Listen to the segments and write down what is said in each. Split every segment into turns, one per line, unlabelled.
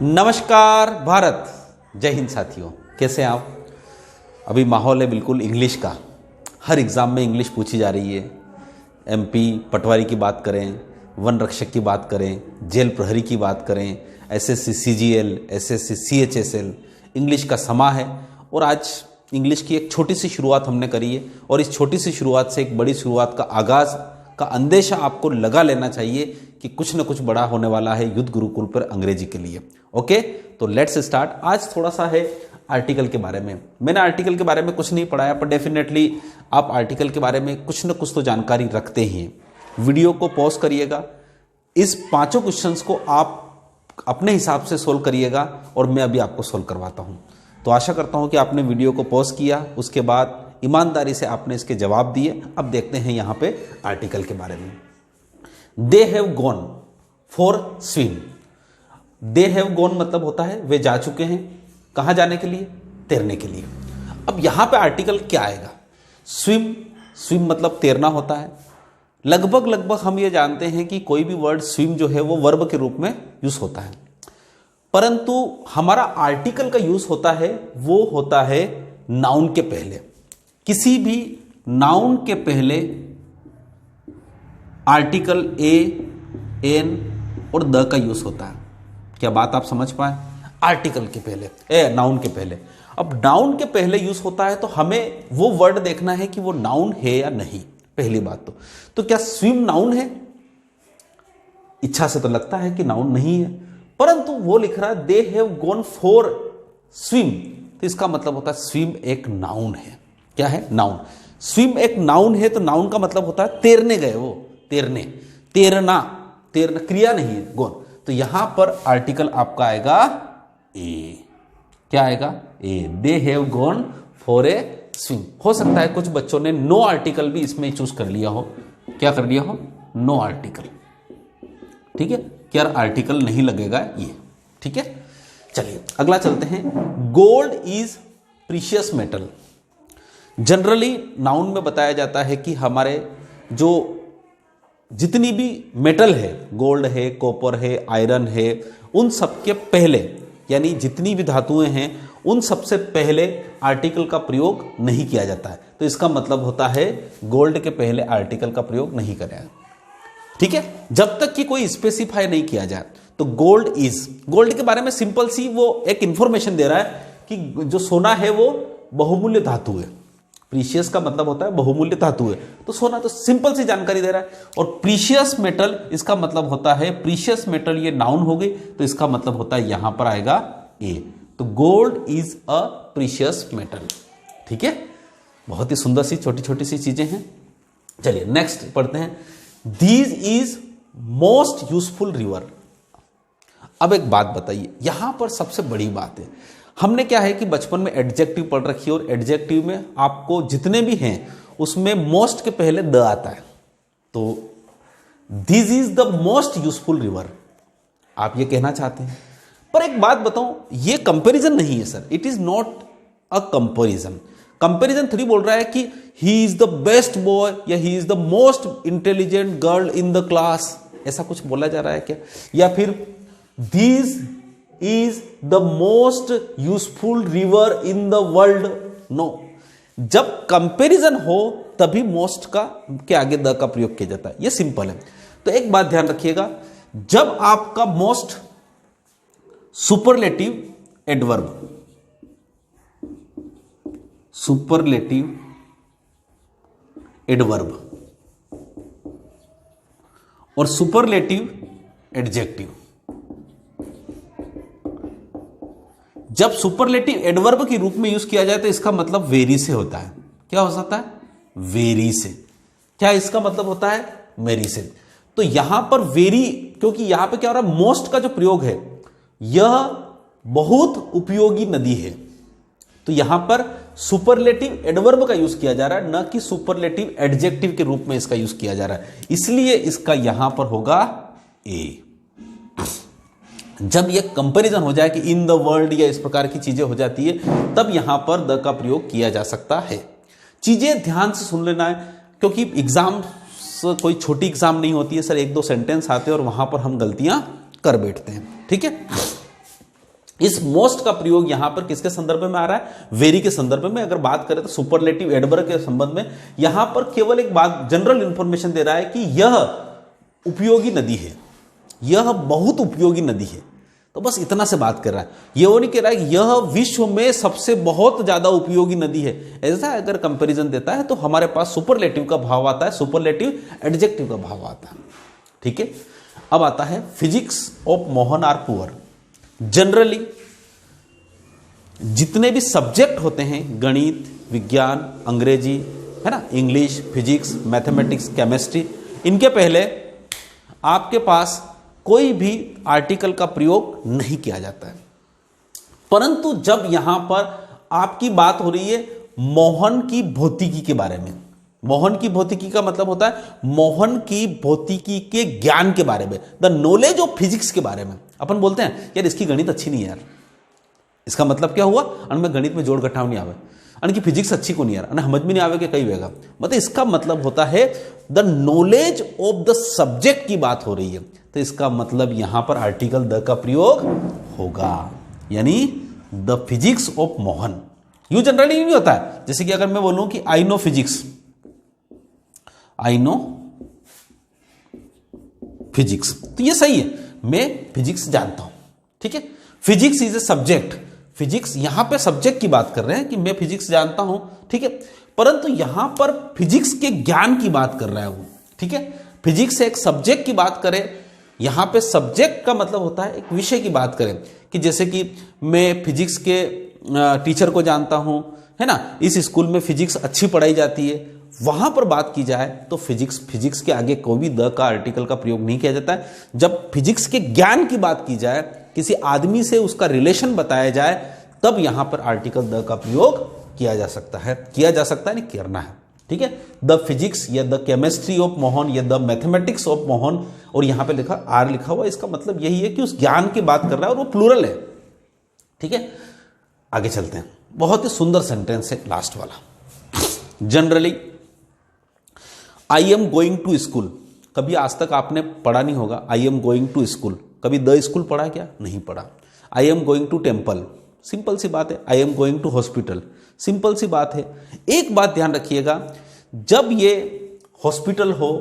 नमस्कार भारत, जय हिंद साथियों। कैसे हैं आप? अभी माहौल है बिल्कुल इंग्लिश का। हर एग्ज़ाम में इंग्लिश पूछी जा रही है। एमपी पटवारी की बात करें, वन रक्षक की बात करें, जेल प्रहरी की बात करें, SSC CGL, SSC CHSL, English का समा है। और आज इंग्लिश की एक छोटी सी शुरुआत हमने करी है और इस छोटी सी शुरुआत से एक बड़ी शुरुआत का आगाज़ का अंदेशा आपको लगा लेना चाहिए कि कुछ न कुछ बड़ा होने वाला है युद्ध गुरुकुल पर अंग्रेजी के लिए। ओके, तो लेट्स स्टार्ट। आज थोड़ा सा है आर्टिकल के बारे में। मैंने आर्टिकल के बारे में कुछ नहीं पढ़ाया, पर डेफिनेटली आप आर्टिकल के बारे में कुछ न कुछ तो जानकारी रखते ही हैं। वीडियो को पॉज करिएगा, इस पांचों क्वेश्चंस को आप अपने हिसाब से सोल्व करिएगा और मैं अभी आपको सोल्व करवाता हूं। तो आशा करता हूं कि आपने वीडियो को पॉज किया, उसके बाद ईमानदारी से आपने इसके जवाब दिए। अब देखते हैं यहां पे आर्टिकल के बारे में। दे have gone for swim. They have gone मतलब होता है वे जा चुके हैं। कहां जाने के लिए? तैरने के लिए। अब यहां पे आर्टिकल क्या आएगा? स्विम। स्विम मतलब तैरना होता है। लगभग हम ये जानते हैं कि कोई भी वर्ड स्विम जो है वो वर्ब के रूप में यूज होता है, परंतु हमारा आर्टिकल का यूज होता है वो होता है नाउन के पहले। किसी भी नाउन के पहले आर्टिकल ए, एन और द का यूज होता है। क्या बात आप समझ पाए? आर्टिकल के पहले, नाउन के पहले। अब नाउन के पहले यूज होता है तो हमें वो वर्ड देखना है कि वो नाउन है या नहीं। पहली बात तो क्या स्विम नाउन है? इच्छा से तो लगता है कि नाउन नहीं है, परंतु वो लिख रहा है दे हैव गॉन फॉर स्विम, तो इसका मतलब होता है स्विम एक नाउन है। क्या है? नाउन। स्विम एक नाउन है तो नाउन का मतलब होता है तैरने गए वो, तैरने, तैरना, तैरना क्रिया नहीं है, गॉन। तो यहां पर आर्टिकल आपका आएगा ए। क्या आएगा? A. They have gone for a swim. हो सकता है कुछ बच्चों ने नो आर्टिकल भी इसमें चूज कर लिया हो। क्या कर लिया हो? No article. ठीक है, क्या आर्टिकल नहीं लगेगा ये। ठीक है, चलिए अगला चलते हैं। Gold is precious metal. Generally noun में बताया जाता है कि हमारे जो जितनी भी मेटल है, गोल्ड है, कॉपर है, आयरन है, उन सब के पहले, यानी जितनी भी धातुएं हैं उन सबसे पहले आर्टिकल का प्रयोग नहीं किया जाता है। तो इसका मतलब होता है गोल्ड के पहले आर्टिकल का प्रयोग नहीं करेगा। ठीक है, जब तक कि कोई स्पेसिफाई नहीं किया जाए। तो गोल्ड इज, गोल्ड के बारे में सिंपल सी वो एक इंफॉर्मेशन दे रहा है कि जो सोना है वो बहुमूल्य धातु है। प्रीशियस का मतलब होता है बहुमूल्य धातु है, तो सोना तो सिंपल सी जानकारी दे रहा है। और प्रीशियस मेटल, इसका मतलब होता है प्रीशियस मेटल, ये नाउन हो गई, तो इसका मतलब होता है यहां पर आएगा ए। तो gold is a precious metal. ठीक है, बहुत ही सुंदर सी छोटी छोटी सी चीजें हैं। चलिए नेक्स्ट पढ़ते हैं। These is most useful river. अब एक बात बताइए, यहां पर सबसे बड़ी बात है, हमने क्या है कि बचपन में एडजेक्टिव पढ़ रखी है और एडजेक्टिव में आपको जितने भी हैं उसमें मोस्ट के पहले द आता है। तो this is the most useful river आप ये कहना चाहते हैं। पर एक बात बताऊं, ये कंपैरिजन नहीं है sir, it is not a comparison. Comparison 3 बोल रहा है कि he is the best boy या he is the most intelligent girl in the class, ऐसा कुछ बोला जा रहा है क्या? या फिर this is the most useful river in the world? No. जब कंपैरिजन हो तभी मोस्ट का के आगे द का प्रयोग किया जाता है, यह सिंपल है। तो एक बात ध्यान रखिएगा, जब आपका most superlative adverb, superlative adverb और सुपरलेटिव एडजेक्टिव, जब सुपरलेटिव एडवर्ब के रूप में यूज किया जाए तो इसका मतलब वेरी से होता है। क्या हो सकता है? वेरी से। क्या इसका मतलब होता है? वेरी से। तो यहां पर वेरी, क्योंकि यहां पे क्या हो रहा है, मोस्ट का जो प्रयोग है यह बहुत उपयोगी नदी है, तो यहां पर सुपरलेटिव एडवर्ब का यूज किया जा रहा है, न कि सुपरलेटिव एडजेक्टिव के रूप में इसका यूज किया जा रहा है। इसलिए इसका यहां पर होगा ए। जब यह कंपैरिजन हो जाए कि इन द वर्ल्ड या इस प्रकार की चीजें हो जाती है, तब यहां पर द का प्रयोग किया जा सकता है। चीजें ध्यान से सुन लेना है, क्योंकि एग्जाम कोई छोटी एग्जाम नहीं होती है सर, 1-2 सेंटेंस आते हैं और वहां पर हम गलतियां कर बैठते हैं। ठीक है, इस मोस्ट का प्रयोग यहां पर किसके संदर्भ में आ रहा है? वेरी के संदर्भ में। अगर बात करें तो सुपरलेटिव एडवर्ब के संबंध में यहां पर केवल एक बात जनरल इंफॉर्मेशन दे रहा है कि यह उपयोगी नदी है, यह बहुत उपयोगी नदी है, तो बस इतना से बात कर रहा है। यह वो नहीं कह रहा है कि यह विश्व में सबसे बहुत ज्यादा उपयोगी नदी है। ऐसा अगर कंपैरिजन देता है तो हमारे पास सुपरलेटिव का भाव आता है, सुपरलेटिव एडजेक्टिव का भाव आता है। ठीक है, अब आता है physics of Mohan are poor. Generally जितने भी सब्जेक्ट होते हैं, गणित, विज्ञान, अंग्रेजी, है ना, इंग्लिश, फिजिक्स, मैथमेटिक्स, केमिस्ट्री, इनके पहले आपके पास कोई भी आर्टिकल का प्रयोग नहीं किया जाता है। परंतु जब यहां पर आपकी बात हो रही है मोहन की भौतिकी के बारे में, मोहन की भौतिकी का मतलब होता है मोहन की भौतिकी के ज्ञान के बारे में, द नॉलेज ऑफ फिजिक्स के बारे में। अपन बोलते हैं यार इसकी गणित अच्छी नहीं है यार, इसका मतलब क्या हुआ? में गणित में जोड़ घटाव नहीं आवे, की फिजिक्स अच्छी को नहीं यार, समझ में नहीं आवे कि कई वेगा। मतलब इसका मतलब होता है the knowledge of the subject की बात हो रही है, तो इसका मतलब यहां पर आर्टिकल द का प्रयोग होगा, यानी the physics of Mohan. You generally नहीं होता है, जैसे कि अगर मैं बोलूं कि I know physics, I know physics, तो ये सही है, मैं फिजिक्स जानता हूं। ठीक है, physics is a subject, physics यहां पे सब्जेक्ट की बात कर रहे हैं कि मैं फिजिक्स जानता हूं। ठीक है, परंतु यहां पर फिजिक्स के ज्ञान की बात कर रहा है वो। ठीक है, फिजिक्स एक सब्जेक्ट की बात करें, यहां पे सब्जेक्ट का मतलब होता है एक विषय की बात करें, कि जैसे कि मैं फिजिक्स के टीचर को जानता हूं, है ना, इस स्कूल में फिजिक्स अच्छी पढ़ाई जाती है, वहां पर बात की जाए तो फिजिक्स के आगे कोई भी द का आर्टिकल का प्रयोग नहीं किया जाता है। जब फिजिक्स के ज्ञान की बात की जाए, किसी आदमी से उसका रिलेशन बताया जाए, तब यहां पर आर्टिकल द का प्रयोग किया जा सकता है, नहीं करना है। ठीक है, द फिजिक्स या द केमिस्ट्री ऑफ मोहन या द मैथमेटिक्स ऑफ मोहन, और यहां पे लिखा आर लिखा हुआ, इसका मतलब यही है कि उस ज्ञान की बात कर रहा है और वो प्लूरल है। ठीक है, आगे चलते हैं। बहुत ही सुंदर सेंटेंस है लास्ट वाला। Generally I am going to school, कभी आज तक आपने पढ़ा नहीं होगा I am going to school, कभी द स्कूल पढ़ा है क्या? नहीं पढ़ा। I am going to temple, simple सी बात है। I am going to hospital, simple सी बात है। एक बात ध्यान रखिएगा, जब ये हॉस्पिटल हो,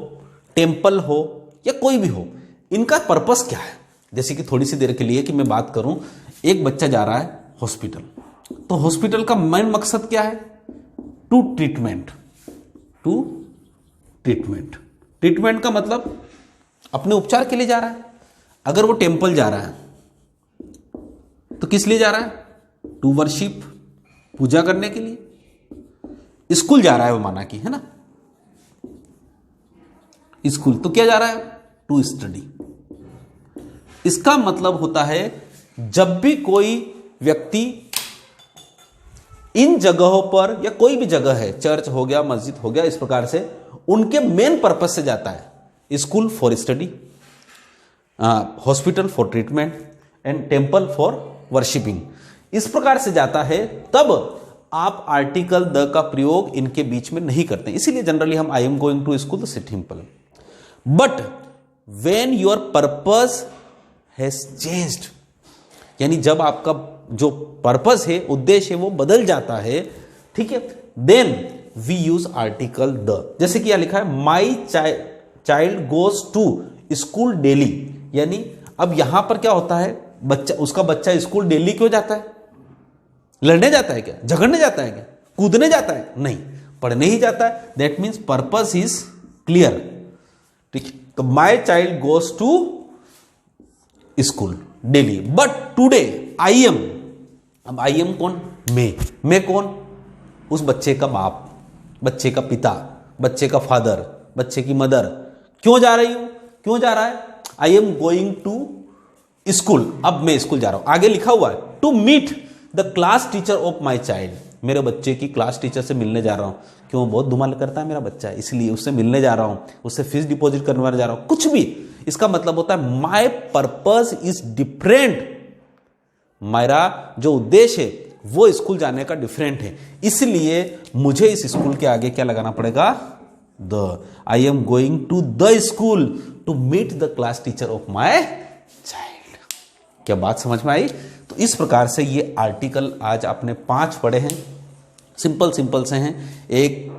टेम्पल हो या कोई भी हो, इनका पर्पस क्या है? जैसे कि थोड़ी सी देर के लिए कि मैं बात करूं, एक बच्चा जा रहा है हॉस्पिटल, तो हॉस्पिटल का मेन मकसद क्या है? To treatment, to treatment. Treatment का मतलब अपने उपचार के लिए जा रहा है। अगर वो टेम्पल जा रहा है तो किस लिए जा रहा है? टू वर्शिप, पूजा करने के लिए। स्कूल जा रहा है वो, माना कि, है ना, स्कूल तो क्या जा रहा है? To study. इसका मतलब होता है जब भी कोई व्यक्ति इन जगहों पर, या कोई भी जगह है, चर्च हो गया, मस्जिद हो गया, इस प्रकार से उनके मेन पर्पस से जाता है। School for study, hospital for treatment and temple for worshipping, इस प्रकार से जाता है, तब आप आर्टिकल द का प्रयोग इनके बीच में नहीं करते। इसीलिए जनरली हम I am going to school तो simple. But when your purpose has changed, यानी जब आपका जो पर्पस है, उद्देश्य है, वो बदल जाता है, ठीक है, then we use article the. जैसे कि यह लिखा है my child goes to school daily, यानी अब यहां पर क्या होता है, उसका बच्चा स्कूल डेली क्यों जाता है? लड़ने जाता है क्या? झगड़ने जाता है क्या? कूदने जाता है? नहीं, पढ़ने ही जाता है। That means purpose is clear. ठीक, तो my child goes to school daily, but today I. Am I M कौन? मैं कौन? उस बच्चे का बाप, बच्चे का पिता, बच्चे का फादर, बच्चे की मदर। क्यों जा रही हूं? क्यों जा रहा है? I am going to school, अब मैं स्कूल जा रहा हूं। आगे लिखा हुआ है to meet the class teacher of my child, मेरे बच्चे की क्लास टीचर से मिलने जा रहा हूं। क्यों? बहुत धुमाल करता है मेरा बच्चा, इसलिए उससे मिलने जा रहा हूं, उससे फीस डिपॉजिट करने जा रहा हूं, कुछ भी। इसका मतलब होता है माई पर्पस इज डिफरेंट, मेरा जो उद्देश्य है वो स्कूल जाने का डिफरेंट है, इसलिए मुझे इस स्कूल के आगे क्या लगाना पड़ेगा? The. I am going to the school to meet the class teacher of my child. क्या बात समझ में आई? तो इस प्रकार से ये आर्टिकल आज आपने 5 पढ़े हैं, सिंपल से हैं। एक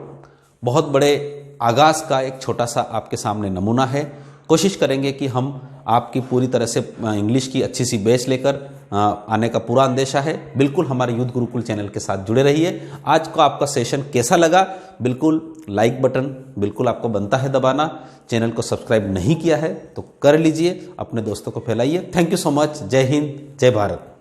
बहुत बड़े आगाज का एक छोटा सा आपके सामने नमूना है। कोशिश करेंगे कि हम आपकी पूरी तरह से इंग्लिश की अच्छी सी बेस लेकर आने का पूरा अंदेशा है। बिल्कुल हमारे युद्ध गुरुकुल चैनल के साथ जुड़े रहिए। आज का आपका सेशन कैसा लगा? बिल्कुल लाइक बटन बिल्कुल आपको बनता है दबाना। चैनल को सब्सक्राइब नहीं किया है तो कर लीजिए, अपने दोस्तों को फैलाइए। Thank you so much. जय हिंद, जय भारत।